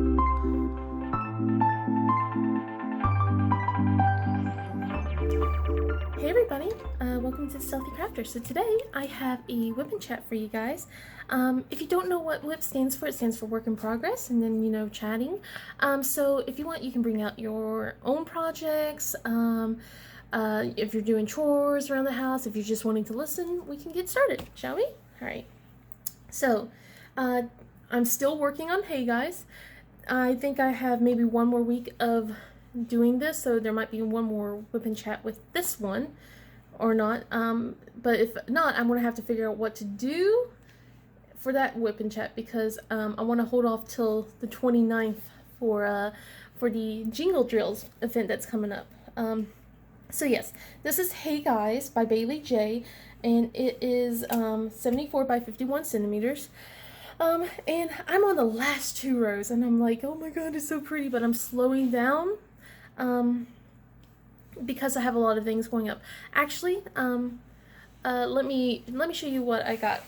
Hey everybody, welcome to Stealthy Crafter. So today I have a Wip Chat for you guys. If you don't know what Wip stands for, it stands for work in progress, and then, you know, chatting. So if you want, you can bring out your own projects. If you're doing chores around the house, if you're just wanting to listen, we can get started, shall we? Alright. So, I'm still working on Hey Guys. I think I have maybe one more week of doing this, so there might be one more Whip and Chat with this one or not, but if not, I'm gonna have to figure out what to do for that Whip and Chat, because I want to hold off till the 29th for the Jingle Drills event that's coming up. So yes, this is Hey Guys by Bailey J, and it is 74 by 51 centimeters. And I'm on the last two rows, and I'm like, oh my god, it's so pretty, but I'm slowing down because I have a lot of things going up. Actually, let me show you what I got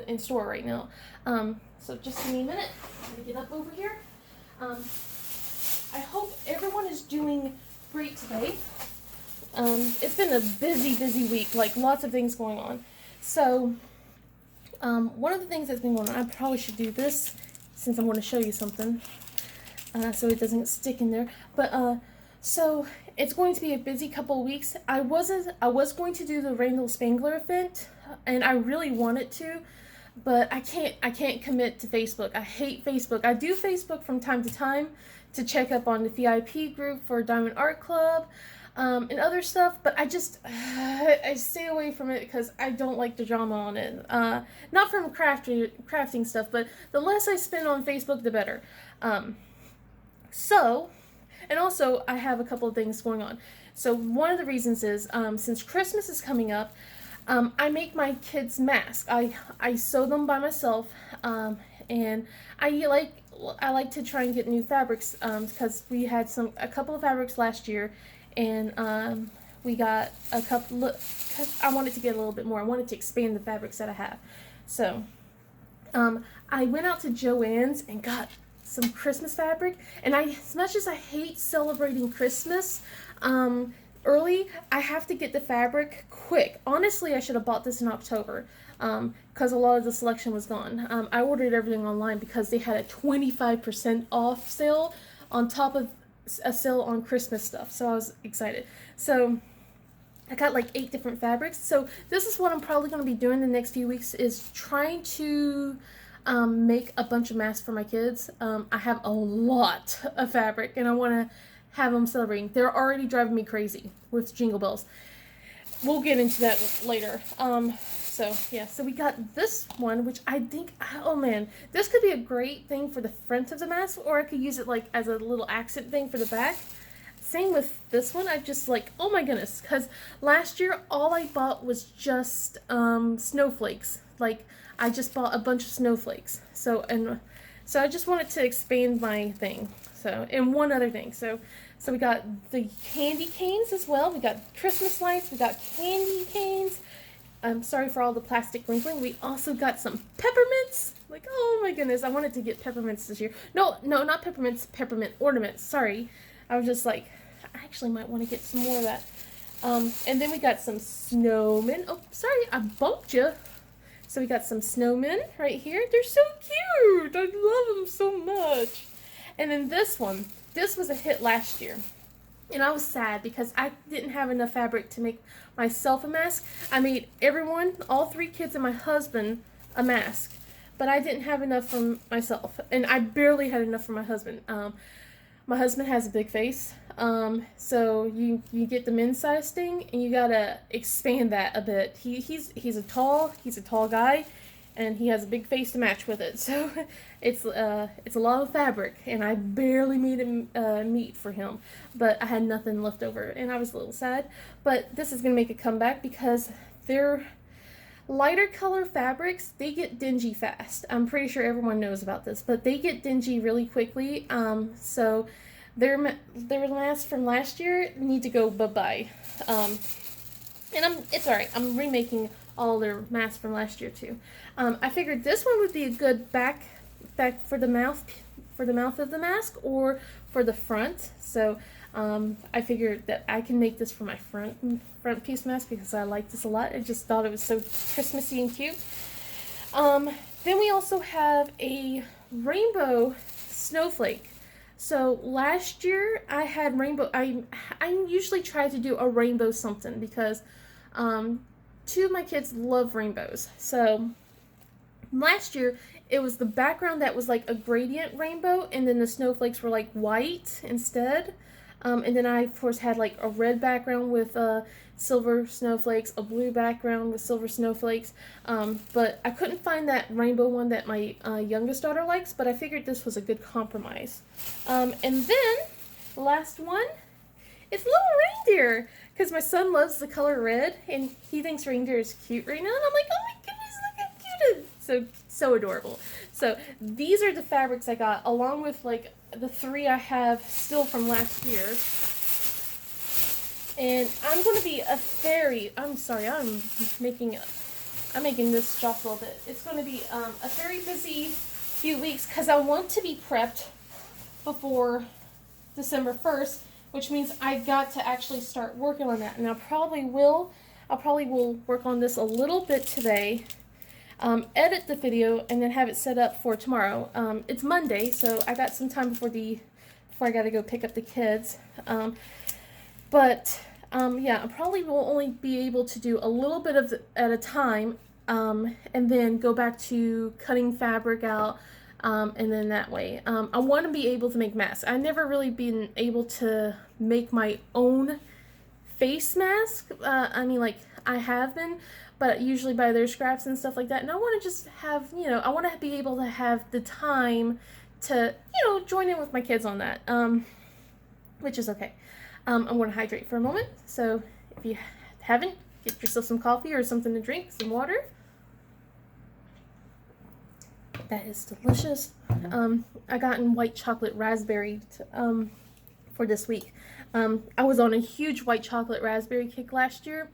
in store right now. So just give me a minute. Let me get up over here. I hope everyone is doing great today. It's been a busy week, like lots of things going on. So one of the things that's been going on, I probably should do this since I'm going to show you something. So it doesn't stick in there. But so it's going to be a busy couple of weeks. I was going to do the Rainbow Spangler event, and I really wanted to, but I can't commit to Facebook. I hate Facebook. I do Facebook from time to time to check up on the VIP group for Diamond Art Club, and other stuff, but I stay away from it because I don't like the drama on it. Not from crafting stuff, but the less I spend on Facebook, the better. And also, I have a couple of things going on. So one of the reasons is, since Christmas is coming up, I make my kids masks. I sew them by myself, and I like to try and get new fabrics, because we had a couple of fabrics last year, and we got a couple. Cause I wanted to get a little bit more. I wanted to expand the fabrics that I have. So I went out to Joann's and got some Christmas fabric, and as much as I hate celebrating Christmas early, I have to get the fabric quick. Honestly, I should have bought this in October, because a lot of the selection was gone. I ordered everything online because they had a 25% off sale on top of a sale on Christmas stuff, so I was excited. So I got like 8 different fabrics. So this is what I'm probably going to be doing the next few weeks, is trying to make a bunch of masks for my kids. I have a lot of fabric, and I want to have them celebrating. They're already driving me crazy with Jingle Bells. We'll get into that later. So yeah, so we got this one, which I think, oh man, this could be a great thing for the front of the mask, or I could use it like as a little accent thing for the back. Same with this one. I just like, oh my goodness, because last year all I bought was just snowflakes. Like, I just bought a bunch of snowflakes. So I just wanted to expand my thing. So, and one other thing. So we got the candy canes as well. We got Christmas lights. We got candy canes. I'm sorry for all the plastic wrinkling. We also got some peppermints. Like, oh my goodness, I wanted to get peppermints this year. No, not peppermints, peppermint ornaments. Sorry. I was just like, I actually might want to get some more of that. And then we got some snowmen. Oh, sorry, I bumped you. So we got some snowmen right here. They're so cute. I love them so much. And then this one. This was a hit last year. And I was sad because I didn't have enough fabric to make myself a mask. I made everyone, all 3 kids and my husband, a mask. But I didn't have enough for myself. And I barely had enough for my husband. My husband has a big face. So you get the men's size thing, and you gotta expand that a bit. He's a tall guy, and he has a big face to match with it. So it's a lot of fabric, and I barely made meat for him, but I had nothing left over, and I was a little sad. But this is gonna make a comeback because they're lighter color fabrics. They get dingy fast. I'm pretty sure everyone knows about this, but they get dingy really quickly. So their masks from last year need to go bye-bye. And it's alright. I'm remaking all their masks from last year too. I figured this one would be a good back for the mouth for the mouth of the mask or for the front. So I figured that I can make this for my front piece mask because I like this a lot. I just thought it was so Christmassy and cute. Then we also have a rainbow snowflake. So last year I had rainbow. I usually try to do a rainbow something because two of my kids love rainbows. So last year it was the background that was like a gradient rainbow, and then the snowflakes were like white instead. And then I of course had like a red background with silver snowflakes, a blue background with silver snowflakes. But I couldn't find that rainbow one that my youngest daughter likes, but I figured this was a good compromise. And then the last one is little reindeer, because my son loves the color red and he thinks reindeer is cute right now, and I'm like, oh my goodness, look how cute it is. So adorable. So these are the fabrics I got, along with like the 3 I have still from last year. And I'm going to be I'm sorry, I'm making this jostle a bit. It's going to be a very busy few weeks because I want to be prepped before December 1st, which means I got to actually start working on that. And I probably will work on this a little bit today, edit the video, and then have it set up for tomorrow. It's Monday, so I got some time before I got to go pick up the kids. Yeah, I probably will only be able to do a little bit of at a time, and then go back to cutting fabric out, and then that way. I want to be able to make masks. I've never really been able to make my own face mask. I mean, like, I have been, but usually by their scraps and stuff like that. And I want to just have, I want to be able to have the time to, join in with my kids on that, which is okay. I'm going to hydrate for a moment. So if you haven't, get yourself some coffee or something to drink, some water. That is delicious. I got in white chocolate raspberry for this week. I was on a huge white chocolate raspberry kick last year.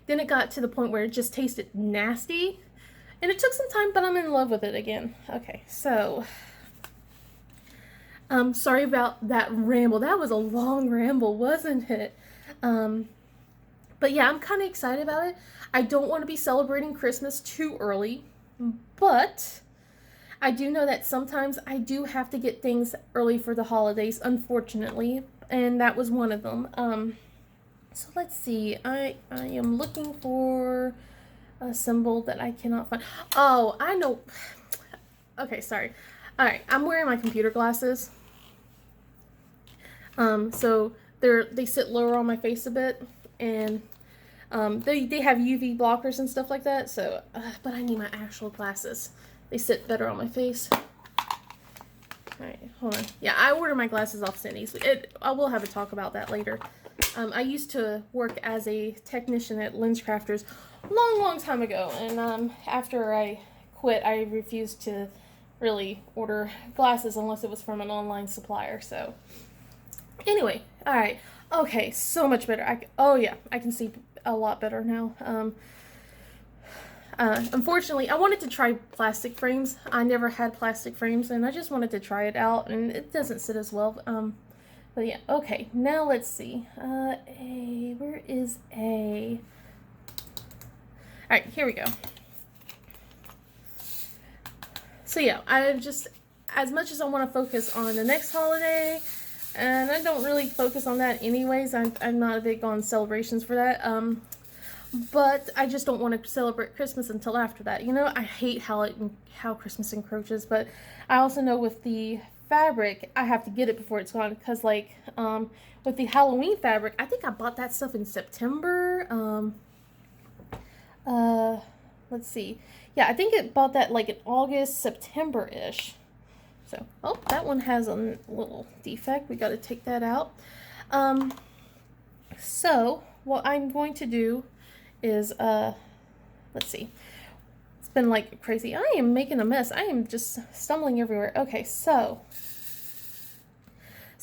Then it got to the point where it just tasted nasty. And it took some time, but I'm in love with it again. Okay, so sorry about that ramble. That was a long ramble, wasn't it? But yeah, I'm kind of excited about it. I don't want to be celebrating Christmas too early, but I do know that sometimes I do have to get things early for the holidays, unfortunately, and that was one of them. So let's see. I am looking for a symbol that I cannot find. Oh, I know. Okay, sorry. All right, I'm wearing my computer glasses. So they sit lower on my face a bit, and they have UV blockers and stuff like that. So, but I need my actual glasses. They sit better on my face. Alright, hold on. Yeah, I ordered my glasses off Cindy's. I will have a talk about that later. I used to work as a technician at Lens Crafters long time ago, and after I quit, I refused to really order glasses unless it was from an online supplier. So anyway, alright. Okay, so much better. Oh yeah, I can see a lot better now. Unfortunately, I wanted to try plastic frames. I never had plastic frames, and I just wanted to try it out, and it doesn't sit as well. But yeah, okay, now let's see. Where is A? Alright, here we go. So yeah, I just, as much as I want to focus on the next holiday, and I don't really focus on that anyways, I'm not big on celebrations for that, but I just don't want to celebrate Christmas until after that. I hate how Christmas encroaches, but I also know with the fabric, I have to get it before it's gone, because like, with the Halloween fabric, I think I bought that stuff in September. Let's see. Yeah, I think it bought that like in August, September-ish. So, oh, that one has a little defect. We got to take that out. So, what I'm going to do is, let's see. It's been like crazy. I am making a mess. I am just stumbling everywhere. Okay, so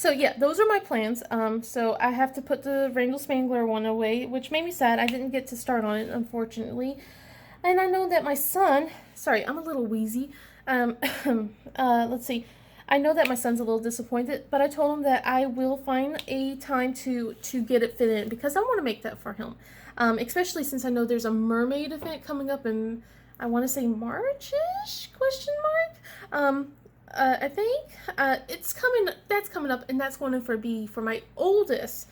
yeah, those are my plans. So I have to put the Randall Spangler one away, which made me sad. I didn't get to start on it, unfortunately. And I know that my son, sorry, I'm a little wheezy. Let's see. I know that my son's a little disappointed, but I told him that I will find a time to get it fit in because I want to make that for him. Especially since I know there's a mermaid event coming up in, I want to say March-ish, question mark. I think it's coming. That's coming up, and that's going to be for my oldest.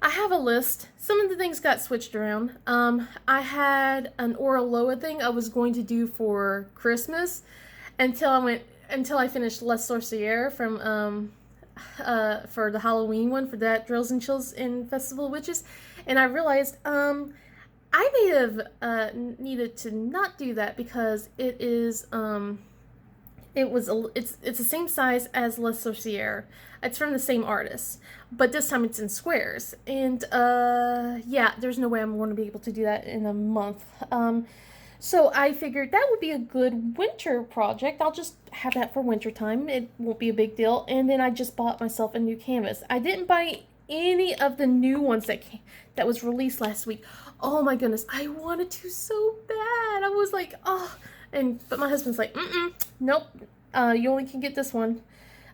I have a list. Some of the things got switched around. I had an Ora Loa thing I was going to do for Christmas until I finished Les Sorcières from for the Halloween one for that Drills and Chills in Festival of Witches, and I realized I may have needed to not do that because it's the same size as Les Sorcières. It's from the same artist, but this time it's in squares. And yeah, there's no way I'm going to be able to do that in a month. So I figured that would be a good winter project. I'll just have that for winter time. It won't be a big deal. And then I just bought myself a new canvas. I didn't buy any of the new ones that was released last week. Oh my goodness, I wanted to so bad. I was like, oh. But my husband's like, nope, you only can get this one.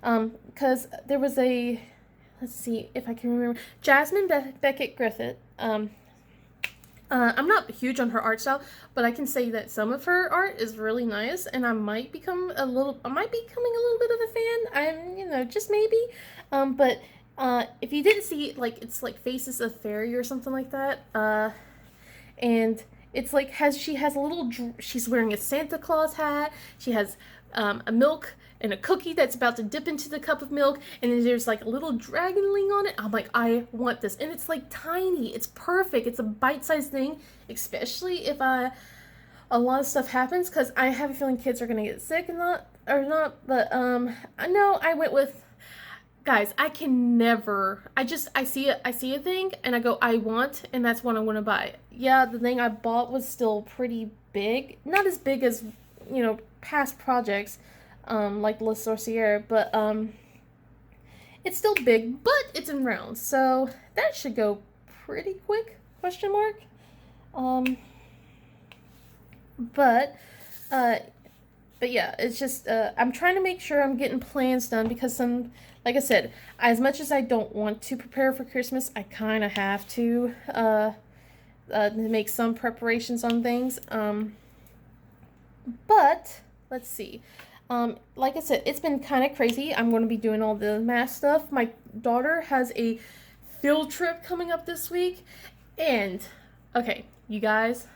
Because there was let's see if I can remember, Jasmine Beckett Griffith. I'm not huge on her art style, but I can say that some of her art is really nice, and I might be becoming a little bit of a fan. Just maybe. But if you didn't see it, like, it's like Faces of Fairy or something like that. And it's like she's wearing a Santa Claus hat. She has a milk and a cookie that's about to dip into the cup of milk, and then there's like a little dragonling on it. I'm like, I want this, and it's like tiny. It's perfect. It's a bite-sized thing, especially if a lot of stuff happens, because I have a feeling kids are gonna get sick and not. But I know I went with. Guys, I can never. I see a thing and I go, I want, and that's what I'm gonna buy. Yeah, the thing I bought was still pretty big, not as big as past projects, like La Sorcière, but it's still big, but it's in rounds, so that should go pretty quick. Question mark. But yeah, it's just I'm trying to make sure I'm getting plans done because like I said, as much as I don't want to prepare for Christmas, I kind of have to make some preparations on things. But let's see. Like I said, it's been kind of crazy. I'm going to be doing all the math stuff. My daughter has a field trip coming up this week, and okay, you guys.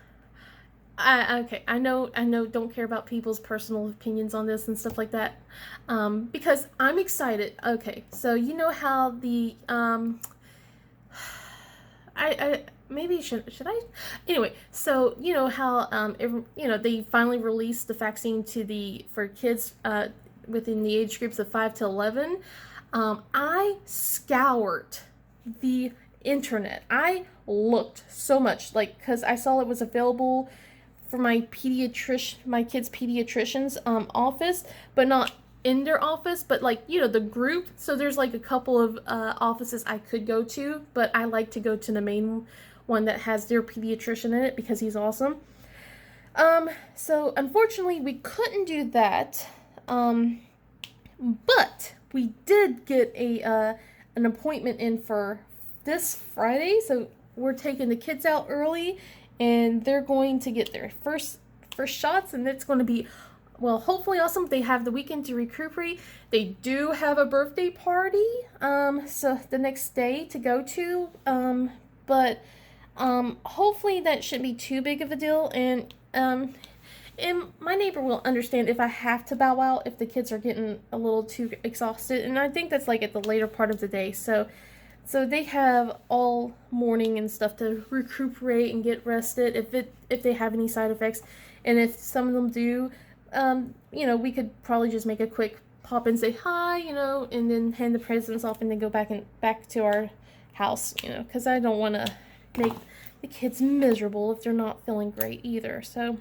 I know, don't care about people's personal opinions on this and stuff like that, because I'm excited. Okay, so you know how the, maybe should I? Anyway, so you know how, they finally released the vaccine for kids, within the age groups of 5 to 11. I scoured the internet. I looked so much, like, because I saw it was available for my kids' pediatrician's office, but not in their office, but like, the group. So there's like a couple of offices I could go to, but I like to go to the main one that has their pediatrician in it because he's awesome. So unfortunately we couldn't do that, but we did get an appointment in for this Friday, so we're taking the kids out early, and they're going to get their first shots, and it's going to be, well, hopefully awesome. They have the weekend to recuperate. They do have a birthday party, so the next day to go to, but hopefully that shouldn't be too big of a deal, and my neighbor will understand if I have to bow out if the kids are getting a little too exhausted, and I think that's like at the later part of the day, so they have all morning and stuff to recuperate and get rested if they have any side effects. And if some of them do, we could probably just make a quick pop and say hi, and then hand the presents off and then go back to our house, because I don't want to make the kids miserable if they're not feeling great either. So,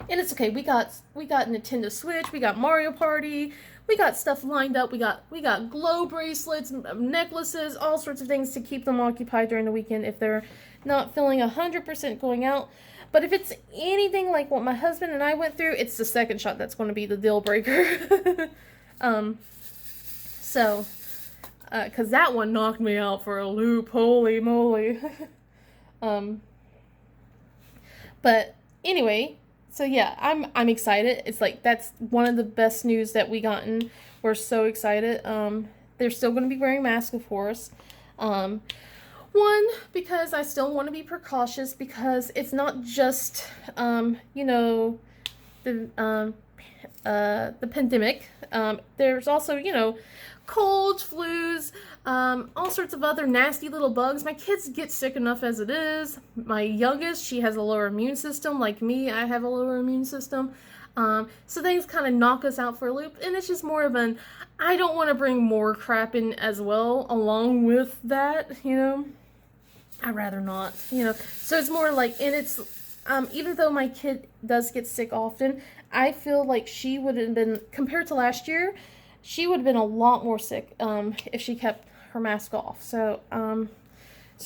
and it's okay. We got Nintendo Switch, we got Mario Party. We got stuff lined up. We got glow bracelets, necklaces, all sorts of things to keep them occupied during the weekend if they're not feeling 100% going out. But if it's anything like what my husband and I went through, it's the second shot that's going to be the deal breaker. Um, so, cause that one knocked me out for a loop. Holy moly. um, but anyway, so yeah, I'm excited. It's like that's one of the best news that we gotten. We're so excited. They're still going to be wearing masks, of course. Um, One, because I still want to be precautious because it's not just, you know, the pandemic. There's also, you know, colds, flus, all sorts of other nasty little bugs. My kids get sick enough as it is. My youngest, she has a lower immune system. Like me, I have a lower immune system. So things kind of knock us out for a loop, and it's just more of an, I don't want to bring more crap in as well along with that, you know. I'd rather not, you know. So it's more like, and it's, even though my kid does get sick often, I feel like she would have been, compared to last year, she would have been a lot more sick, if she kept her mask off. So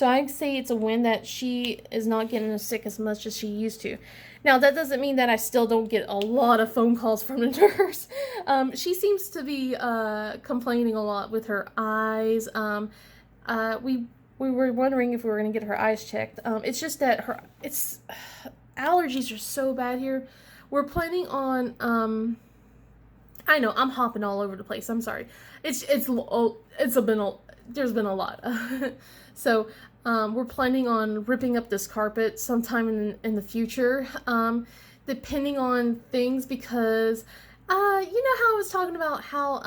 I'd say it's a win that she is not getting as sick as much as she used to. Now, that doesn't mean that I still don't get a lot of phone calls from the nurse. She seems to be complaining a lot with her eyes. We were wondering if we were going to get her eyes checked. It's just that allergies are so bad here. We're planning on, I know, I'm hopping all over the place. I'm sorry. There's been a lot. So, we're planning on ripping up this carpet sometime in the future, depending on things, because, you know how I was talking about how,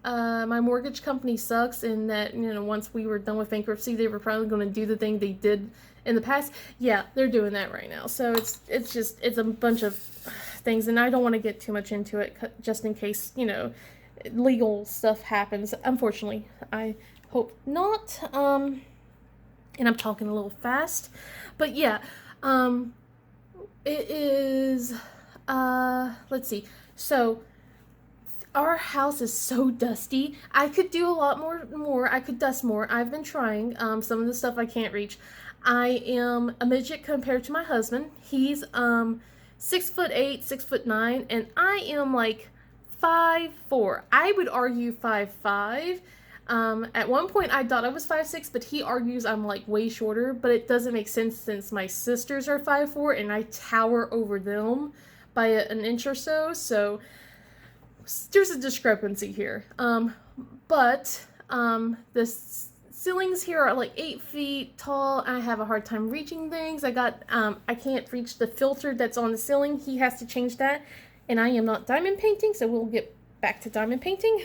my mortgage company sucks, and that, you know, once we were done with bankruptcy, they were probably going to do the thing they did in the past. Yeah, they're doing that right now. So it's a bunch of things, and I don't want to get too much into it, just in case, you know, legal stuff happens. Unfortunately, I hope not. And I'm talking a little fast, but yeah, it is, let's see. So, our house is so dusty. I could do a lot more. I could dust more. I've been trying. Some of the stuff I can't reach. I am a midget compared to my husband. He's 6'8", 6'9", and I am like 5'4". I would argue 5'5". At one point I thought I was 5'6", but he argues I'm like way shorter. But it doesn't make sense since my sisters are 5'4" and I tower over them by an inch or so. So there's a discrepancy here. But the ceilings here are like 8 feet tall. I have a hard time reaching things. I can't reach the filter that's on the ceiling. He has to change that. And I am not diamond painting, so we'll get back to diamond painting.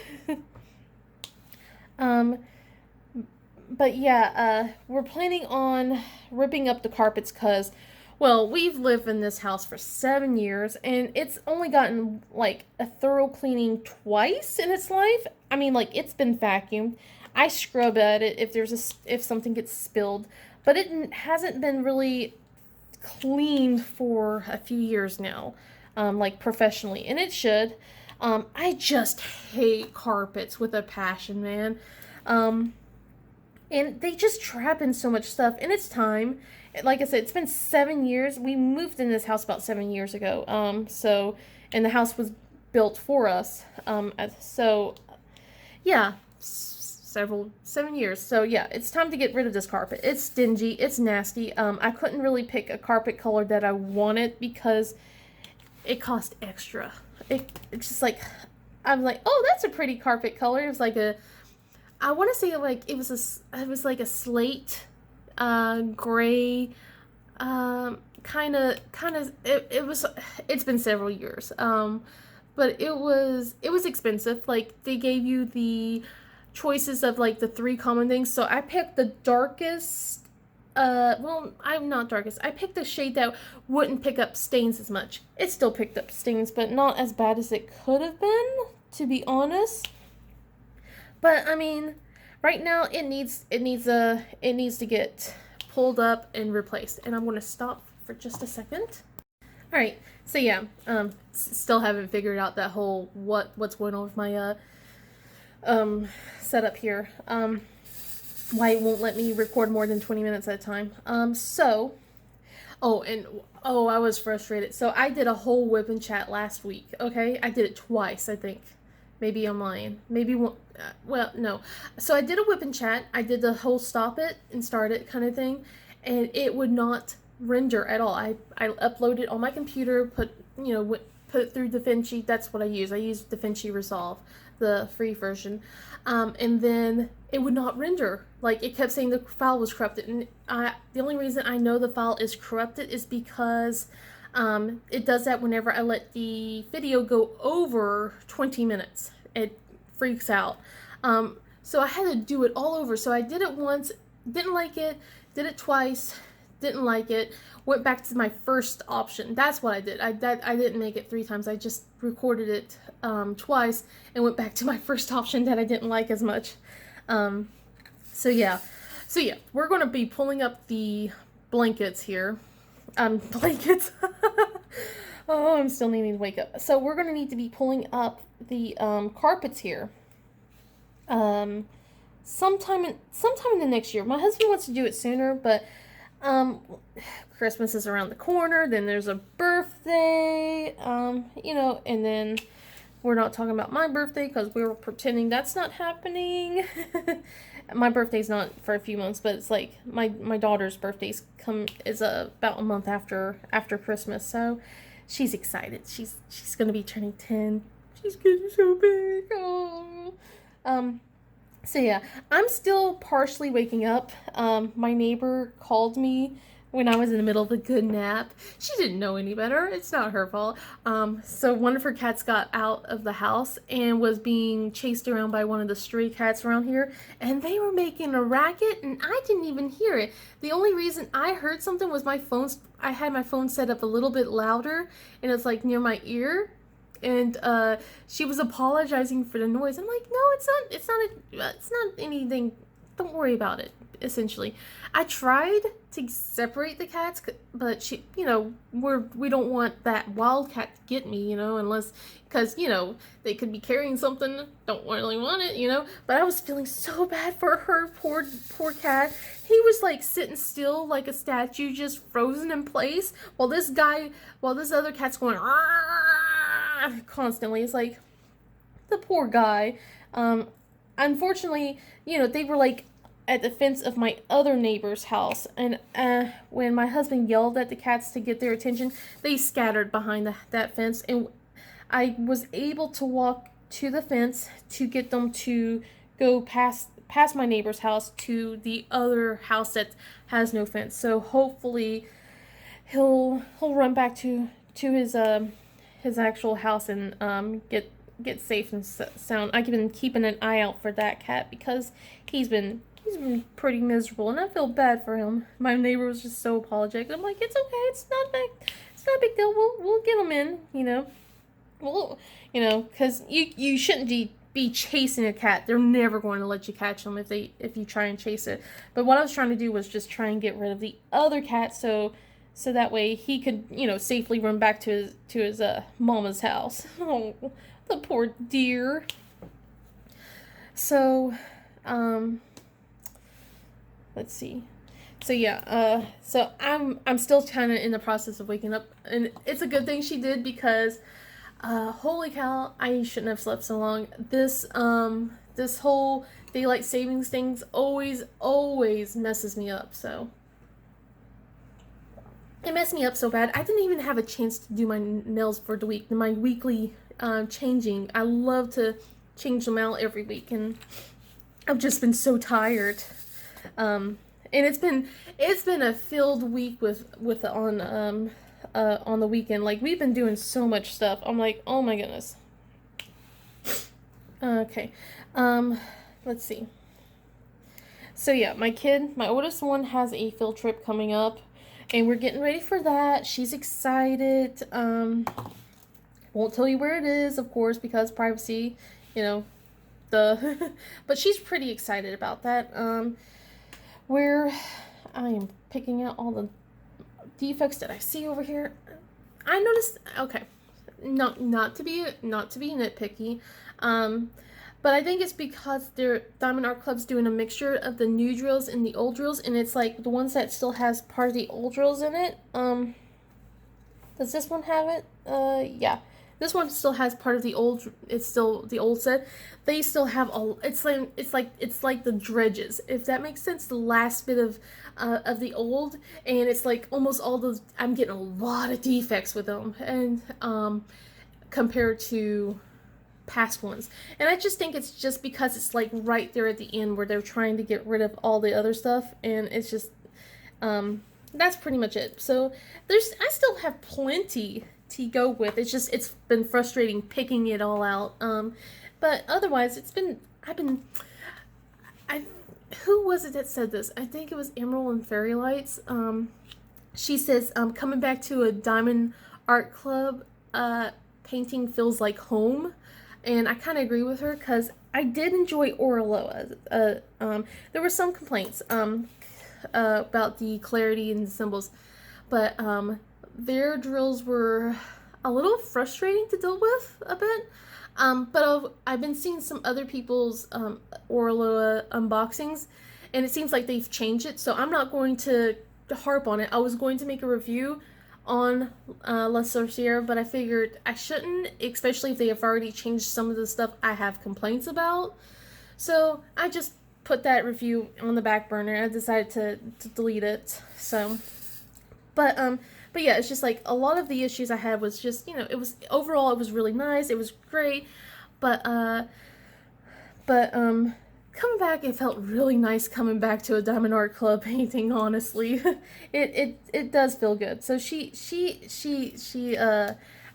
But yeah, we're planning on ripping up the carpets because, well, we've lived in this house for 7 years, and it's only gotten, like, a thorough cleaning twice in its life. I mean, like, it's been vacuumed. I scrub at it if something gets spilled, but it hasn't been really cleaned for a few years now, like, professionally, and it should. I just hate carpets with a passion, man. And they just trap in so much stuff, and it's time. Like I said, it's been 7 years. We moved in this house about 7 years ago. And the house was built for us. Yeah, 7 years. So yeah, it's time to get rid of this carpet. It's dingy. It's nasty. I couldn't really pick a carpet color that I wanted because it cost extra. It's just like, I'm like, oh, that's a pretty carpet color. It was like I want to say like it was like a slate, gray, it's been several years, but it was expensive. Like, they gave you the choices of like the 3 common things, so I picked the darkest, well, I'm not darkest, I picked the shade that wouldn't pick up stains as much. It still picked up stains, but not as bad as it could have been, to be honest. But I mean, right now it needs to get pulled up and replaced. And I'm going to stop for just a second. All right. So yeah, still haven't figured out that whole what's going on with my setup here. Why it won't let me record more than 20 minutes at a time. Oh, I was frustrated. So I did a whole Wip and Chat last week. Okay, I did it twice, I think. Maybe I'm lying. Maybe one. Well, no. So I did a whip and chat. I did the whole stop it and start it kind of thing, and it would not render at all. I uploaded on my computer, put it through DaVinci. That's what I use. I use DaVinci Resolve, the free version, and then it would not render. Like, it kept saying the file was corrupted, and the only reason I know the file is corrupted is because it does that whenever I let the video go over 20 minutes. It freaks out. So I had to do it all over. So I did it once, didn't like it, did it twice, didn't like it, went back to my first option. That's what I did. I didn't make it 3 times. I just recorded it twice and went back to my first option that I didn't like as much. So yeah, we're going to be pulling up the blankets here. Blankets. Oh, I'm still needing to wake up. So we're going to need to be pulling up the carpets here. Sometime in the next year. My husband wants to do it sooner, but Christmas is around the corner. Then there's a birthday, and then we're not talking about my birthday because we were pretending that's not happening. My birthday's not for a few months, but it's like my daughter's birthday's is about a month after Christmas, so she's excited. She's gonna be turning 10. She's getting so big. Oh. So yeah, I'm still partially waking up. My neighbor called me when I was in the middle of a good nap. She didn't know any better. It's not her fault. So one of her cats got out of the house and was being chased around by one of the stray cats around here. And they were making a racket and I didn't even hear it. The only reason I heard something was I had my phone set up a little bit louder and it's like near my ear. And she was apologizing for the noise. I'm like, no, it's not anything. Don't worry about it. Essentially, I tried to separate the cats, but she, we don't want that wildcat to get me, unless, because, they could be carrying something, don't really want it, but I was feeling so bad for her, poor cat. He was like sitting still like a statue, just frozen in place, while this other cat's going, constantly. It's like, the poor guy. Unfortunately, they were like at the fence of my other neighbor's house, and when my husband yelled at the cats to get their attention, they scattered behind that fence, and I was able to walk to the fence to get them to go past my neighbor's house to the other house that has no fence. So hopefully he'll run back to his actual house and get safe and sound. I've been keeping an eye out for that cat because he's been pretty miserable, and I feel bad for him. My neighbor was just so apologetic. I'm like, it's okay, it's not a big deal. We'll get him in, because you shouldn't be chasing a cat. They're never going to let you catch them if you try and chase it. But what I was trying to do was just try and get rid of the other cat, so that way he could, safely run back to his mama's house. Oh, the poor dear. So, let's see. So yeah, so I'm still kind of in the process of waking up, and it's a good thing she did because, holy cow, I shouldn't have slept so long. This whole daylight savings things always messes me up. So it messed me up so bad. I didn't even have a chance to do my nails for the week. My weekly changing. I love to change them out every week, and I've just been so tired. And it's been a filled week with on the weekend. Like, we've been doing so much stuff. I'm like, oh my goodness. Okay. Let's see. So yeah, my oldest one has a field trip coming up, and we're getting ready for that. She's excited. Won't tell you where it is, of course, because privacy, but she's pretty excited about that. Where I am picking out all the defects that I see over here. I noticed, okay, not to be nitpicky, but I think it's because Diamond Art Club's doing a mixture of the new drills and the old drills, and it's like the ones that still has part of the old drills in it. Does this one have it? Yeah. This one still has part of the old. It's still the old set. They still have all. It's like the dredges, if that makes sense. The last bit of the old, and it's like almost all those. I'm getting a lot of defects with them, and compared to past ones. And I just think it's just because it's like right there at the end where they're trying to get rid of all the other stuff, and it's just that's pretty much it. So I still have plenty to go with. It's been frustrating picking it all out. But otherwise I who was it that said this? I think it was Emerald and Fairy Lights. She says coming back to a Diamond Art Club painting feels like home. And I kind of agree with her because I did enjoy Orloa. There were some complaints about the clarity and the symbols, but their drills were a little frustrating to deal with a bit. But I've been seeing some other people's Orloa unboxings, and it seems like they've changed it, so I'm not going to harp on it. I was going to make a review on La Sorcière, but I figured I shouldn't, especially if they have already changed some of the stuff I have complaints about. So I just put that review on the back burner. I decided to delete it. So, but yeah, it's just like a lot of the issues I had was just, it was overall it was really nice. It was great, but coming back, it felt really nice coming back to a Diamond Art Club painting, honestly. It does feel good. So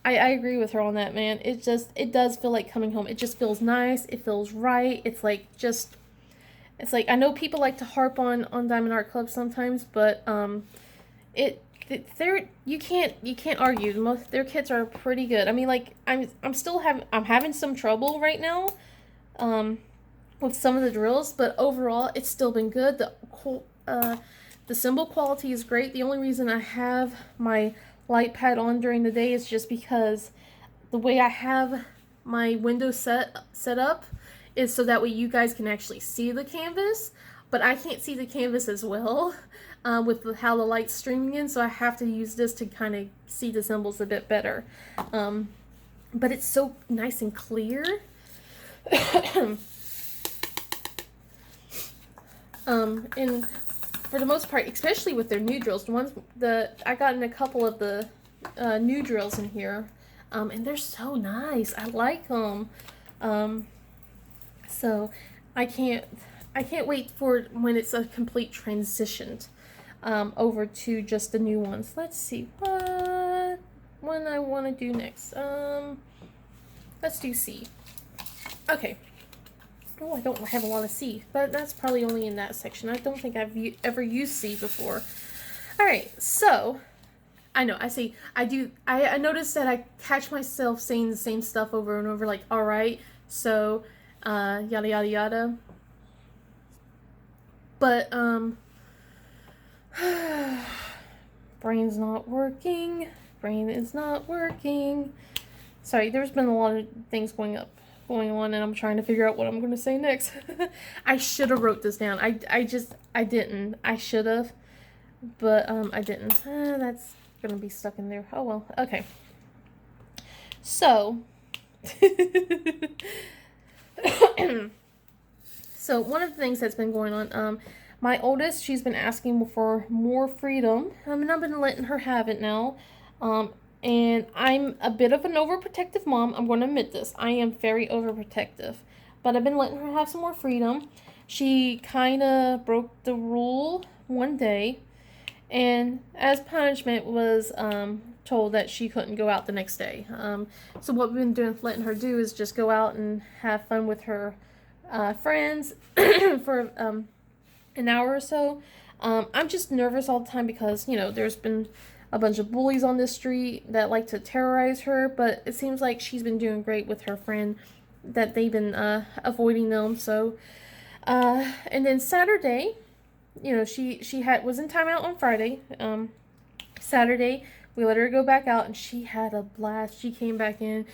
I agree with her on that, man. It does feel like coming home. It just feels nice. It feels right. It's like I know people like to harp on Diamond Art Club sometimes, but you can't argue. Their kits are pretty good. I mean, like I'm having some trouble right now. With some of the drills, but overall it's still been good. The symbol quality is great. The only reason I have my light pad on during the day is just because the way I have my window set up is so that way you guys can actually see the canvas, but I can't see the canvas as well with how the light's streaming in, so I have to use this to kind of see the symbols a bit better. But it's so nice and clear. And for the most part, especially with their new drills, I got in a couple of the new drills in here, and they're so nice. I like them. So I can't wait for when it's a complete transition over to just the new ones. Let's see what one I want to do next. Let's do C. Okay. Oh, I don't have a lot of C, but that's probably only in that section. I don't think I've ever used C before. Alright, so, I know, I noticed that I catch myself saying the same stuff over and over, like, alright, so, yada yada yada. But, brain's not working. Brain is not working. Sorry, there's been a lot of things going on, and I'm trying to figure out what I'm going to say next. I should have wrote this down. I didn't. I should have, but I didn't. That's going to be stuck in there. Oh well. Okay. So, so one of the things that's been going on, my oldest, she's been asking for more freedom. And I've been letting her have it now. And I'm a bit of an overprotective mom. I'm going to admit this. I am very overprotective. But I've been letting her have some more freedom. She kind of broke the rule one day. And as punishment was told that she couldn't go out the next day. So what we've been letting her do is just go out and have fun with her friends for an hour or so. I'm just nervous all the time because, there's been a bunch of bullies on this street that like to terrorize her, but it seems like she's been doing great with her friend, that they've been avoiding them. So, and then Saturday, she was in timeout on Friday. Saturday, we let her go back out, and she had a blast. She came back in,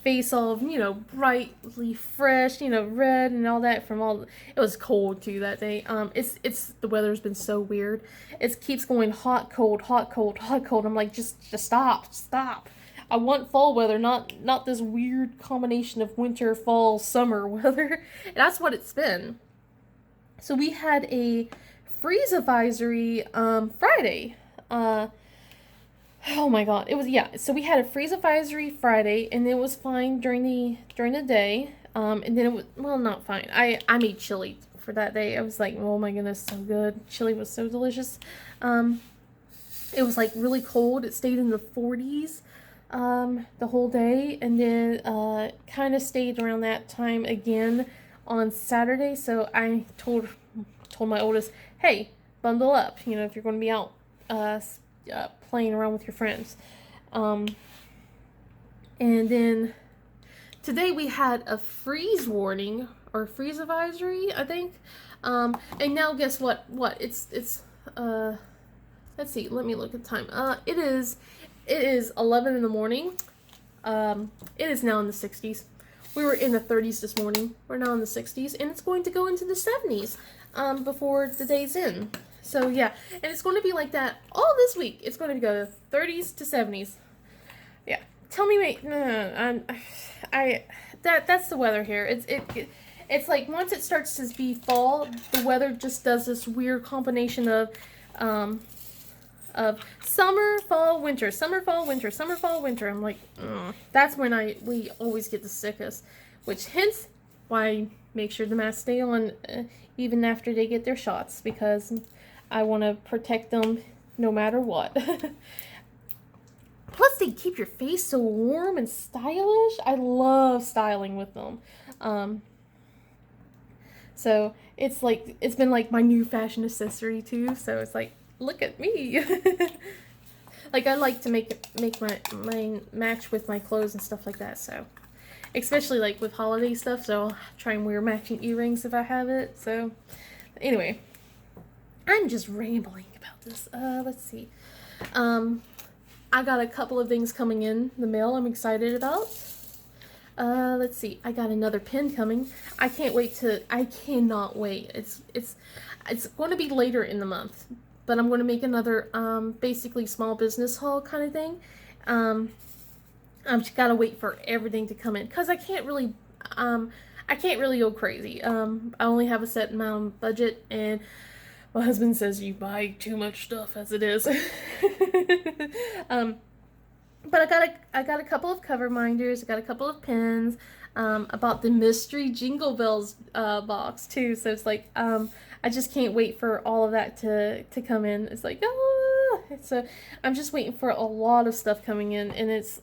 face all, brightly fresh, red and all that from all. It was cold too that day. It's the weather's been so weird. It keeps going hot, cold, hot, cold, hot, cold. I'm like, just stop. I want fall weather, not this weird combination of winter, fall, summer weather. And that's what it's been. So we had a freeze advisory Friday. Oh my god, it was, yeah. So we had a freeze advisory Friday, and it was fine during the day. And then it was, well, not fine. I made chili for that day. I was like, oh my goodness, so good. Chili was so delicious. It was like really cold. It stayed in the 40s the whole day, and then kind of stayed around that time again on Saturday. So I told my oldest, hey, bundle up, you know, if you're going to be out playing around with your friends. And then today we had a freeze warning or freeze advisory, I think. And now guess what? It's let's see, let me look at the time. It is 11 in the morning. It is now in the 60s. We were in the 30s this morning. We're now in the 60s, and it's going to go into the 70s before the day's in. So yeah, and it's going to be like that all this week. It's going to go 30s to 70s. Yeah, tell me, wait, no, that's the weather here. It's like once it starts to be fall, the weather just does this weird combination of summer, fall, winter, summer, fall, winter, summer, fall, winter. I'm like, that's when we always get the sickest, which hence why I make sure the masks stay on even after they get their shots, because I want to protect them no matter what. Plus, they keep your face so warm and stylish. I love styling with them. So it's like, it's been like my new fashion accessory too. So it's like, look at me. Like, I like to make my match with my clothes and stuff like that. So especially like with holiday stuff. So I'll try and wear matching earrings if I have it. So anyway, I'm just rambling about this. Let's see. I got a couple of things coming in the mail I'm excited about. Let's see. I got another pin coming. I cannot wait. It's going to be later in the month, but I'm going to make another basically small business haul kind of thing. I've just got to wait for everything to come in, because I can't really go crazy. I only have a set amount of budget, and my husband says you buy too much stuff as it is. But I got a couple of cover minders. I got a couple of pins. I bought the mystery Jingle Bells box too. So it's like I just can't wait for all of that to come in. It's like, so I'm just waiting for a lot of stuff coming in, and it's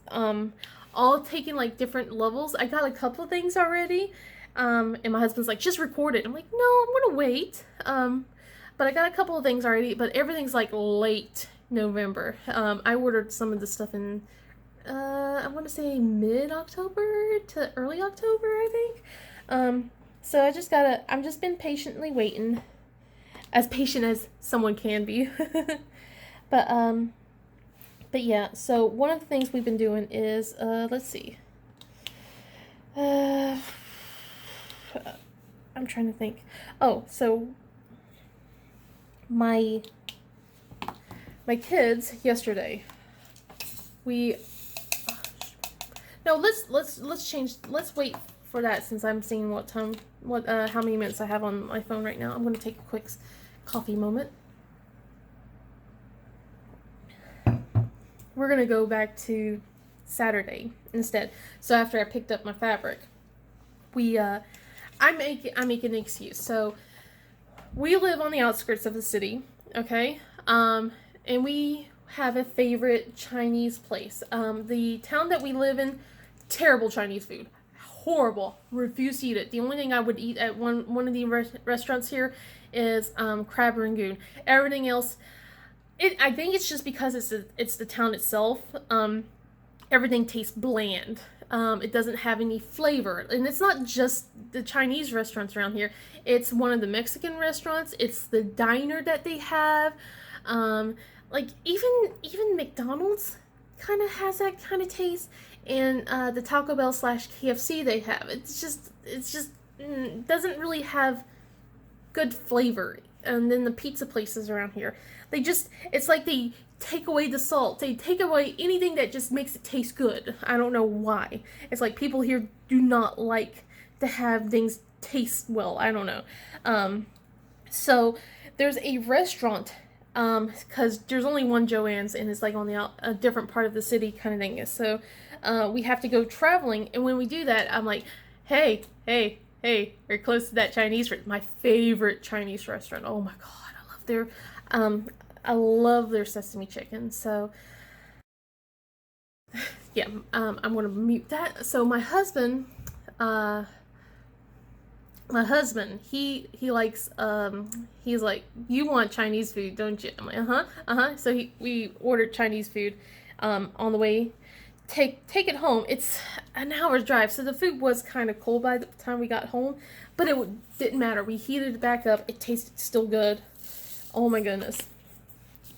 all taking like different levels. I got a couple of things already, and my husband's like, just record it. I'm like, no, I'm gonna wait. But I got a couple of things already, but everything's like late November. I ordered some of the stuff in, I want to say mid-October to early October, I think. So I'm just been patiently waiting, as patient as someone can be. But yeah, so one of the things we've been doing is, let's see. I'm trying to think. Oh, so my kids yesterday, let's wait for that, since I'm seeing how many minutes I have on my phone right now. I'm going to take a quick coffee moment. We're going to go back to Saturday instead. So after I picked up my fabric, I make an excuse. So we live on the outskirts of the city, okay? And we have a favorite Chinese place. The town that we live in, terrible Chinese food. Horrible. Refuse to eat it. The only thing I would eat at one of the restaurants here is crab rangoon. Everything else, I think it's just because it's the town itself. Everything tastes bland. It doesn't have any flavor. And it's not just the Chinese restaurants around here. It's one of the Mexican restaurants. It's the diner that they have. Like even McDonald's kind of has that kind of taste. And the Taco Bell / KFC they have. It's just doesn't really have good flavor and then the pizza places around here, it's like they take away the salt. They take away anything that just makes it taste good. I don't know why. It's like people here do not like to have things taste well. I don't know. So there's a restaurant, because there's only one Joann's, and it's like on a different part of the city kind of thing. So we have to go traveling, and when we do that, I'm like, hey, we're close to that my favorite Chinese restaurant. Oh my god, I love their sesame chicken. So yeah, I'm gonna mute that. So my husband, he likes, he's like, you want Chinese food, don't you? I'm like, uh-huh. So we ordered Chinese food, on the way. Take it home. It's an hour's drive, so the food was kind of cold by the time we got home, but didn't matter. We heated it back up. It tasted still good. Oh my goodness.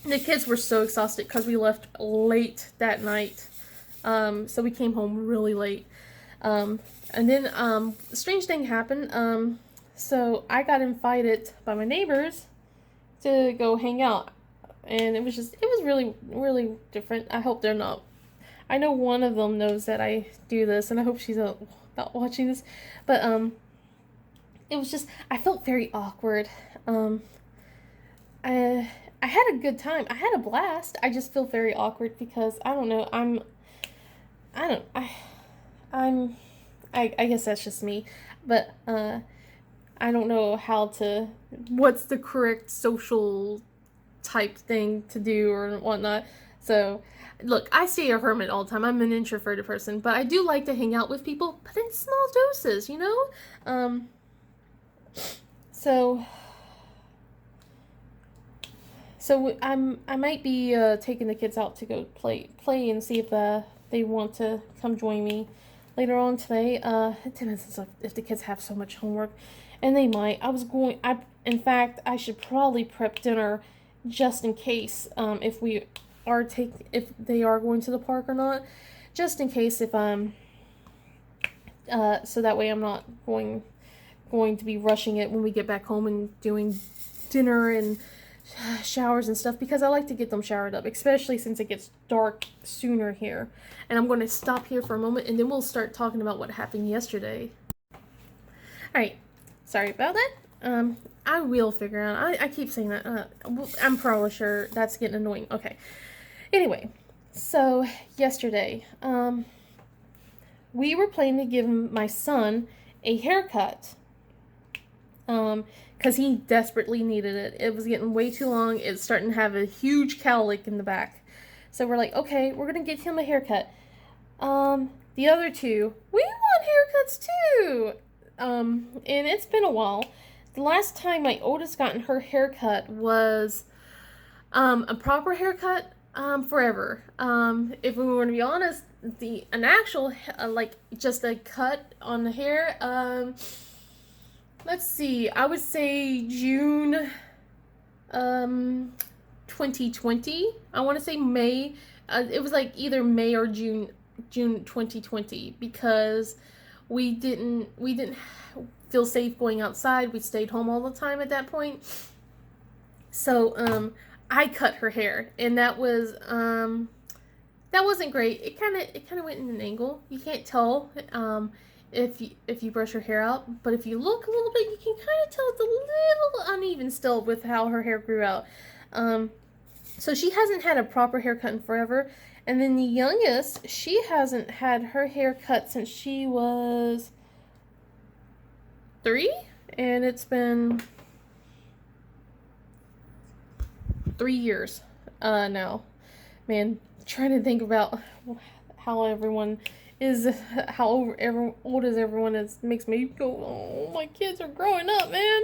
The kids were so exhausted because we left late that night. So we came home really late. And then a strange thing happened. So I got invited by my neighbors to go hang out. And it was really, really different. I hope they're not. I know one of them knows that I do this, and I hope she's not watching this. But it was just, I felt very awkward. I had a good time. I had a blast. I just feel very awkward because I don't know. I guess that's just me, but I don't know what's the correct social type thing to do or whatnot. So, look, I stay a hermit all the time. I'm an introverted person, but I do like to hang out with people, but in small doses, you know? So I might be taking the kids out to go play and see if they want to come join me later on today. It depends if the kids have so much homework, and they might. In fact, I should probably prep dinner just in case, if they are going to the park or not, just in case so that way I'm not going to be rushing it when we get back home and doing dinner and showers and stuff, because I like to get them showered up, especially since it gets dark sooner here. And I'm going to stop here for a moment, and then we'll start talking about what happened yesterday. Alright, sorry about that. I will figure out. I keep saying that. I'm probably sure that's getting annoying. Okay. Anyway, so yesterday, we were planning to give my son a haircut. Because he desperately needed it. It was getting way too long. It's starting to have a huge cowlick in the back. So we're like, okay, we're going to get him a haircut. The other two, we want haircuts too. And it's been a while. The last time my oldest gotten her haircut was, a proper haircut, forever. If we were to be honest, an actual, like, just a cut on the hair, let's see, I would say June 2020. I want to say May. It was like either May or June 2020, because we didn't feel safe going outside. We stayed home all the time at that point. So I cut her hair, and that wasn't great. It kind of went in an angle. You can't tell if you brush her hair out, but if you look a little bit, you can kind of tell it's a little uneven still with how her hair grew out. So she hasn't had a proper haircut in forever. And then the youngest, she hasn't had her hair cut since she was 3, and it's been 3 years now. Man, trying to think about how everyone is, how old as everyone is, makes me go, oh, my kids are growing up, man.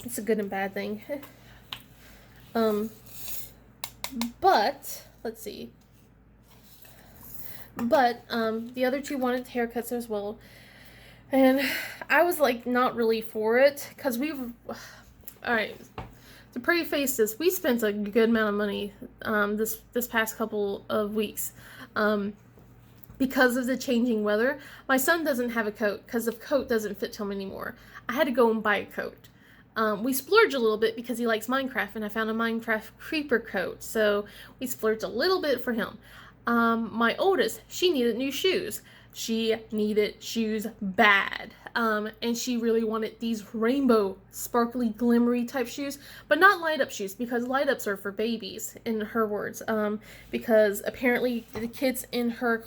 It's a good and bad thing. But let's see. But the other two wanted haircuts as well, and I was like not really for it, because all right. To preface this, we spent a good amount of money this past couple of weeks. Because of the changing weather. My son doesn't have a coat because the coat doesn't fit him anymore. I had to go and buy a coat. We splurge a little bit because he likes Minecraft, and I found a Minecraft creeper coat, so we splurged a little bit for him. My oldest, she needed new shoes. She needed shoes bad. And she really wanted these rainbow, sparkly, glimmery type shoes, but not light up shoes, because light ups are for babies, in her words. Because apparently the kids in her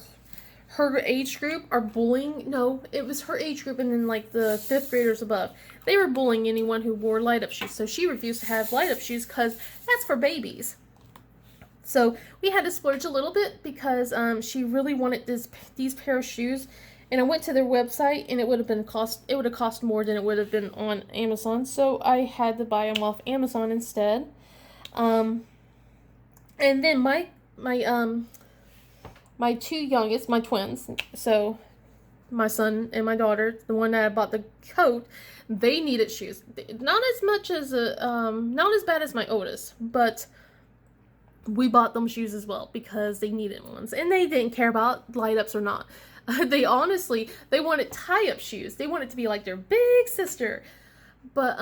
age group are bullying. No, it was her age group, and then like the 5th graders above. They were bullying anyone who wore light up shoes. So she refused to have light up shoes because that's for babies. So we had to splurge a little bit because she really wanted these pair of shoes. And I went to their website, and it would have cost more than it would have been on Amazon. So I had to buy them off Amazon instead. And then my 2 youngest, my twins, so my son and my daughter, the one that I bought the coat, they needed shoes. Not as bad as my oldest, but we bought them shoes as well because they needed ones, and they didn't care about light ups or not. They wanted tie-up shoes. They wanted to be like their big sister. But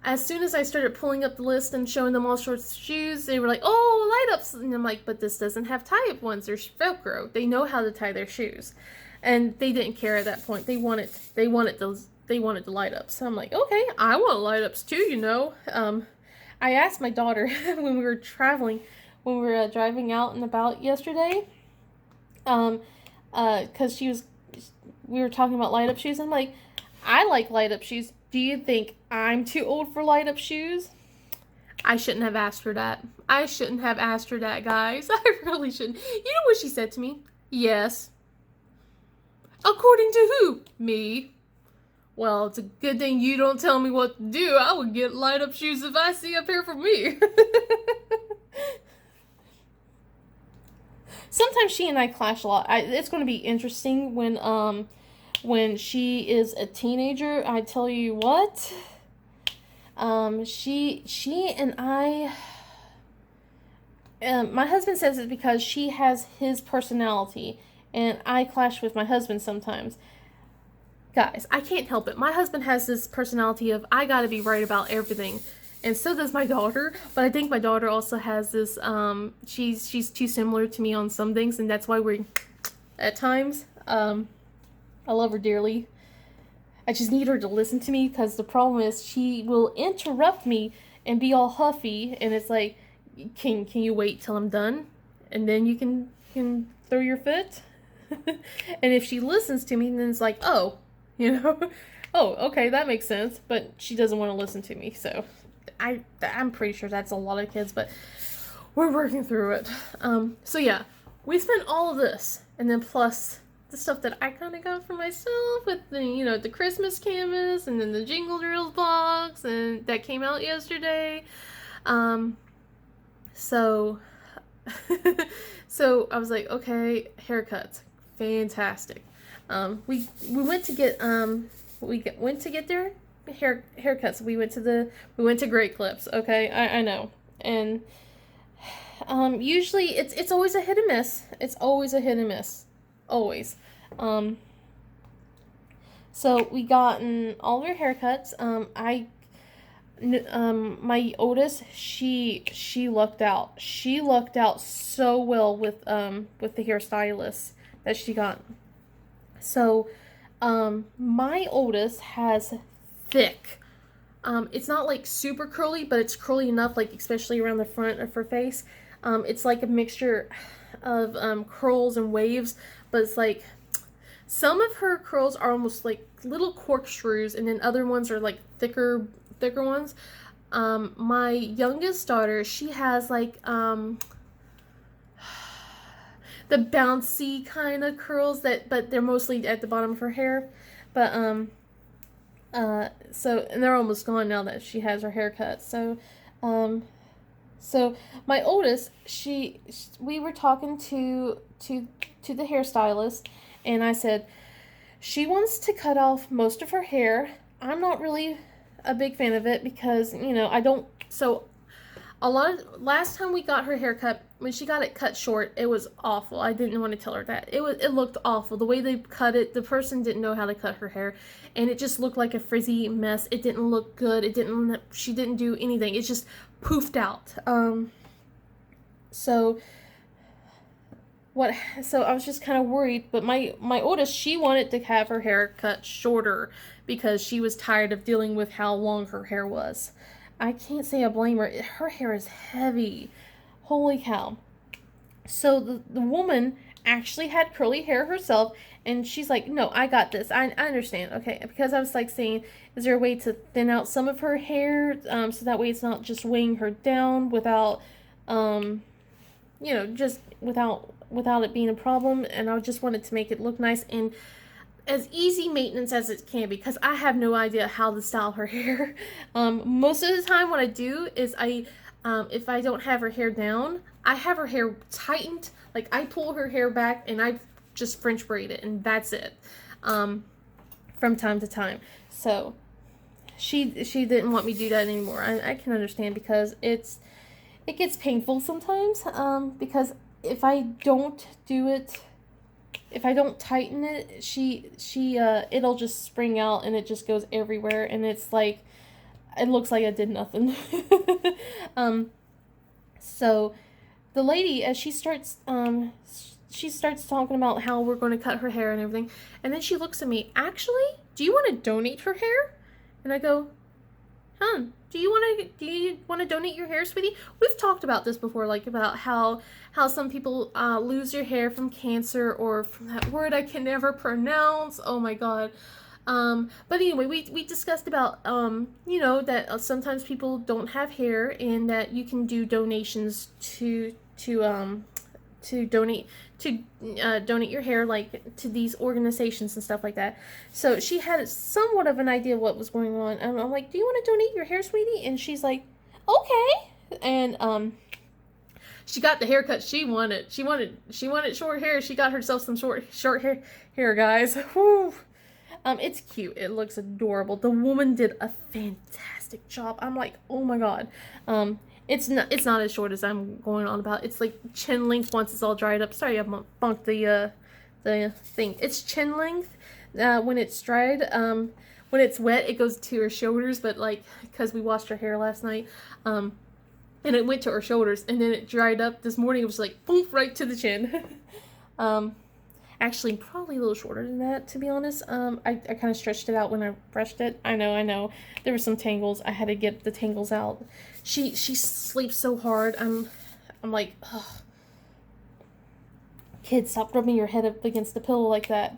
as soon as I started pulling up the list and showing them all sorts of shoes, they were like, "Oh, light ups!" And I'm like, "But this doesn't have tie-up ones. There's Velcro. They know how to tie their shoes," and they didn't care at that point. They wanted the light ups. So I'm like, "Okay, I want light ups too." I asked my daughter when we were driving out and about yesterday, because we were talking about light up shoes. I'm like, "I like light up shoes. Do you think I'm too old for light up shoes?" I shouldn't have asked her that. Guys. I really shouldn't. You know what she said to me? "Yes." "According to who?" "Me." "Well, it's a good thing you don't tell me what to do. I would get light up shoes if I see a pair for me." Sometimes she and I clash a lot. It's going to be interesting when she is a teenager. I tell you what, she and I, my husband says it's because she has his personality, and I clash with my husband sometimes. Guys, I can't help it. My husband has this personality of, I gotta be right about everything. And so does my daughter, but I think my daughter also has this, she's too similar to me on some things, and that's why we're, at times, I love her dearly. I just need her to listen to me, because the problem is she will interrupt me and be all huffy, and it's like, can you wait till I'm done? And then you can throw your fit? And if she listens to me, then it's like, oh, oh, okay, that makes sense, but she doesn't want to listen to me, so I'm pretty sure that's a lot of kids, but we're working through it. So yeah, we spent all of this, and then plus the stuff that I kind of got for myself with the Christmas canvas, and then the Jingle Drills box, and that came out yesterday. So I was like, okay, haircuts, fantastic. We went to get their haircuts. We went to Great Clips. Okay, I know, and usually it's always a hit and miss. It's always a hit and miss, always. So we gotten all of our haircuts. My oldest, she lucked out. She lucked out so well with the hairstylist that she got. So, my oldest has thick. It's not like super curly, but it's curly enough, like especially around the front of her face. It's like a mixture of curls and waves, but it's like some of her curls are almost like little corkscrews, and then other ones are like thicker ones. My youngest daughter, she has like the bouncy kind of curls but they're mostly at the bottom of her hair. But and they're almost gone now that she has her haircut. So my oldest, we were talking to the hairstylist, and I said she wants to cut off most of her hair. I'm not really a big fan of it because I don't. So last time we got her haircut, when she got it cut short, it was awful. I didn't want to tell her that. It looked awful. The way they cut it, the person didn't know how to cut her hair, and it just looked like a frizzy mess. It didn't look good. She didn't do anything. It just poofed out. So what so I was just kind of worried, but my oldest, she wanted to have her hair cut shorter because she was tired of dealing with how long her hair was. I can't say I blame her. Her hair is heavy. Holy cow. So the woman actually had curly hair herself, and she's like, no, I got this. I understand. Okay. Because I was like saying, is there a way to thin out some of her hair, so that way it's not just weighing her down without, just without it being a problem. And I just wanted to make it look nice and as easy maintenance as it can, because I have no idea how to style her hair. Most of the time what I do is if I don't have her hair down, I have her hair tightened. Like, I pull her hair back and I just French braid it, and that's it. From time to time. So she didn't want me to do that anymore. I can understand, because it gets painful sometimes. Because if I don't do it, if I don't tighten it, it'll just spring out and it just goes everywhere, and it's like, it looks like I did nothing. So the lady, as she starts talking about how we're going to cut her hair and everything, and then she looks at me, actually, do you want to donate her hair? And I go, do you want to donate your hair, sweetie? We've talked about this before, like about how some people lose their hair from cancer, or from that word I can never pronounce. Oh my god. But anyway, we discussed about, that sometimes people don't have hair, and that you can do donations to donate your hair, like, to these organizations and stuff like that. So she had somewhat of an idea of what was going on, and I'm like, do you want to donate your hair, sweetie? And she's like, okay. And she got the haircut she wanted. She wanted short hair. She got herself some short hair, guys. Whew. It's cute. It looks adorable. The woman did a fantastic job. I'm like, oh my god. It's not as short as I'm going on about. It's like chin length once it's all dried up. Sorry, I bumped the thing. It's chin length when it's dried. When it's wet, it goes to her shoulders. But, like, because we washed her hair last night, and it went to her shoulders, and then it dried up this morning. It was like, boom, right to the chin. Actually, probably a little shorter than that, to be honest. I kind of stretched it out when I brushed it. I know. There were some tangles. I had to get the tangles out. She sleeps so hard. I'm like, ugh. Kid, stop rubbing your head up against the pillow like that.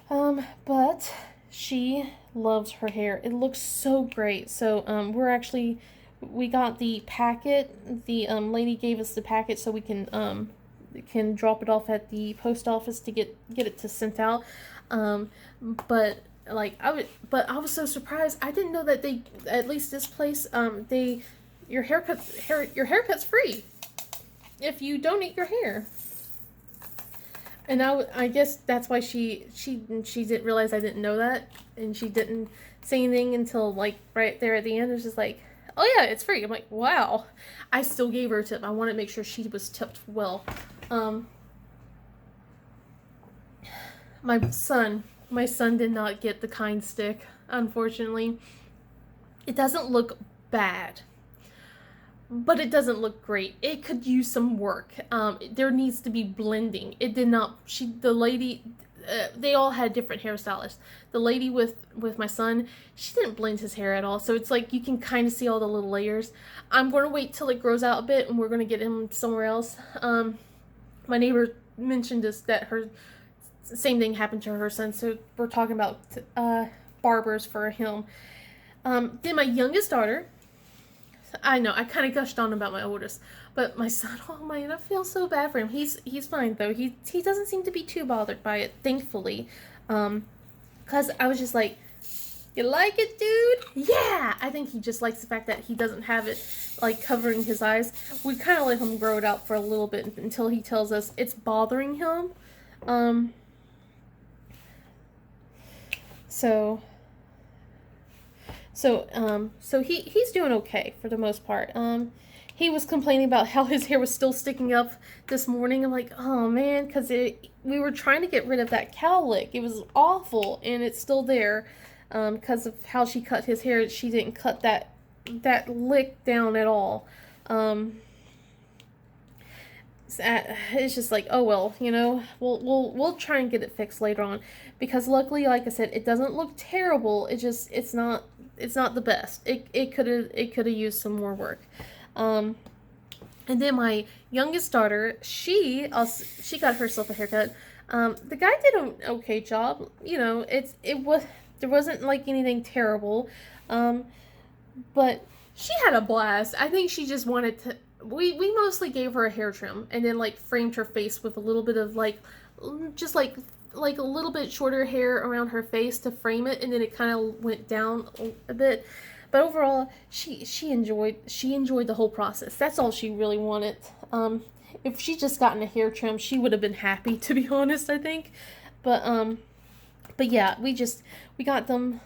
But she loves her hair. It looks so great. So, we got the packet. The lady gave us the packet so we can drop it off at the post office to get it to sent out. But I was so surprised. I didn't know that they, at least this place, your haircut's free if you donate your hair. And I guess that's why she didn't realize I didn't know that, and she didn't say anything until, like, right there at the end. It was just like, oh yeah, it's free. I'm like, wow. I still gave her a tip. I wanted to make sure she was tipped well. My son did not get the kind stick, unfortunately. It doesn't look bad, but it doesn't look great. It could use some work. There needs to be blending. It did not. The lady, they all had different hairstylists. The lady with my son, she didn't blend his hair at all. So it's like you can kind of see all the little layers. I'm going to wait till it grows out a bit, and we're going to get him somewhere else. My neighbor mentioned that her same thing happened to her son, so we're talking about barbers for him. Then my youngest daughter, I know I kind of gushed on about my oldest, but my son, oh man, I feel so bad for him. He's fine though. He doesn't seem to be too bothered by it, thankfully. Cause I was just like, you like it, dude? Yeah! I think he just likes the fact that he doesn't have it, like, covering his eyes. We kind of let him grow it out for a little bit until he tells us it's bothering him. So he's doing okay for the most part. he was complaining about how his hair was still sticking up this morning. I'm like, oh man, because we were trying to get rid of that cowlick. It was awful, and it's still there because of how she cut his hair. She didn't cut that lick down at all. It's just like, oh well, you know, we'll try and get it fixed later on, because luckily, like I said, it doesn't look terrible. It's not the best. It could have used some more work. And then my youngest daughter, she got herself a haircut. The guy did an okay job. You know, there wasn't like anything terrible. But she had a blast. I think she just wanted to. We mostly gave her a hair trim and then like framed her face with a little bit of just like a little bit shorter hair around her face to frame it, and then it kind of went down a bit. But overall, she enjoyed the whole process. That's all she really wanted. If she just gotten a hair trim, she would have been happy, to be honest, I think. But yeah, we got them.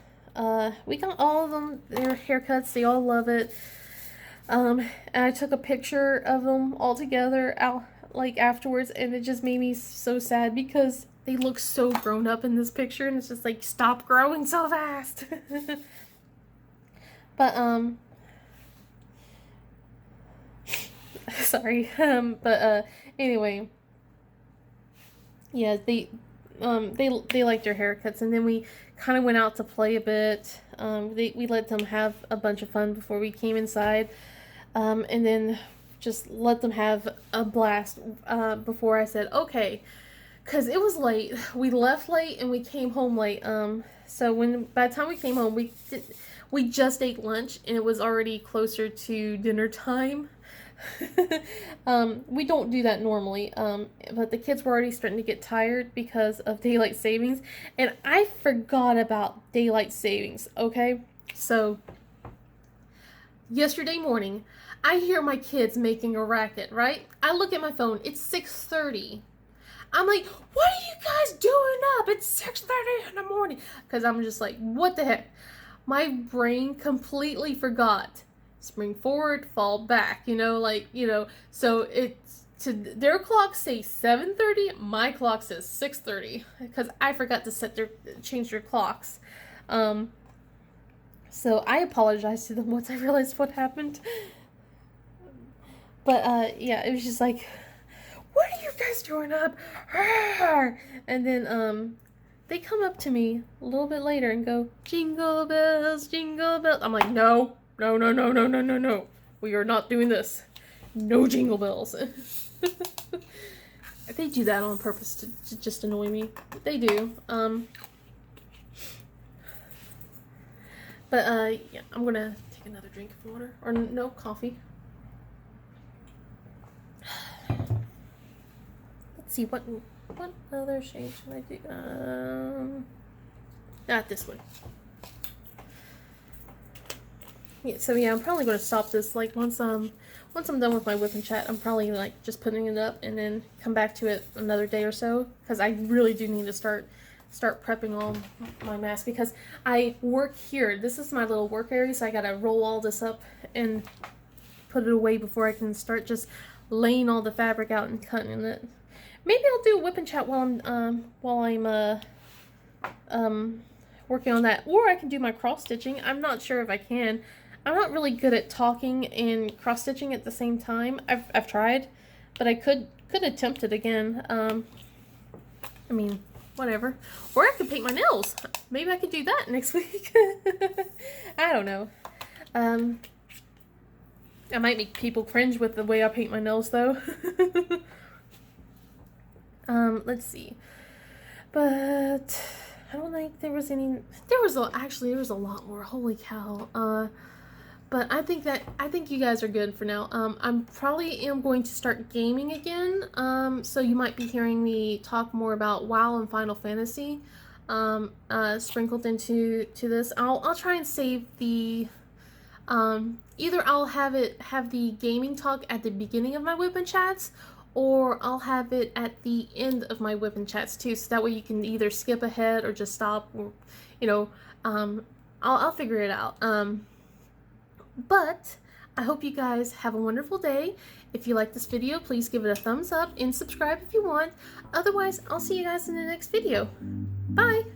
We got all of them their haircuts. They all love it. And I took a picture of them all together out like afterwards, and it just made me so sad because they look so grown up in this picture, and it's just like, stop growing so fast. But sorry. But anyway, yeah, they liked their haircuts, and then we kind of went out to play a bit. We let them have a bunch of fun before we came inside. And then just let them have a blast before I said, okay, because it was late. We left late and we came home late. So by the time we came home, we just ate lunch, and it was already closer to dinner time. We don't do that normally, but the kids were already starting to get tired because of daylight savings, and I forgot about daylight savings, okay? So yesterday morning, I hear my kids making a racket, right? I look at my phone. It's 6:30. I'm like, what are you guys doing up? It's 6:30 in the morning. Because I'm just like, what the heck? My brain completely forgot. Spring forward, fall back, so their clocks say 7:30, my clock says 6:30, because I forgot to change their clocks. So I apologized to them once I realized what happened. But yeah, it was just like, what are you guys doing up? And then they come up to me a little bit later and go, jingle bells, jingle bells. I'm like, no. We are not doing this. No jingle bells. They do that on purpose to just annoy me. They do. But yeah, I'm gonna take another drink of water. Or no, coffee. Let's see, what other shade should I do? Not this one. Yeah, so yeah, I'm probably going to stop this, like, once I'm done with my Whip and Chat. I'm probably, like, just putting it up and then come back to it another day or so, because I really do need to start prepping all my masks, because I work here. This is my little work area, so I gotta roll all this up and put it away before I can start just laying all the fabric out and cutting it. Maybe I'll do a Whip and Chat while I'm working on that, or I can do my cross stitching. I'm not sure if I can. I'm not really good at talking and cross stitching at the same time. I've tried, but I could attempt it again. I mean, whatever. Or I could paint my nails. Maybe I could do that next week. I don't know. I might make people cringe with the way I paint my nails, though. Let's see. But I don't think there was any. There was a lot more. Holy cow. But I think you guys are good for now. I'm probably going to start gaming again. So you might be hearing me talk more about WoW and Final Fantasy, sprinkled into this. I'll try and save the. Either I'll have the gaming talk at the beginning of my Whip and Chats, or I'll have it at the end of my Whip and Chats too. So that way you can either skip ahead or just stop, or I'll figure it out. But I hope you guys have a wonderful day. If you like this video, please give it a thumbs up and subscribe if you want. Otherwise, I'll see you guys in the next video. Bye!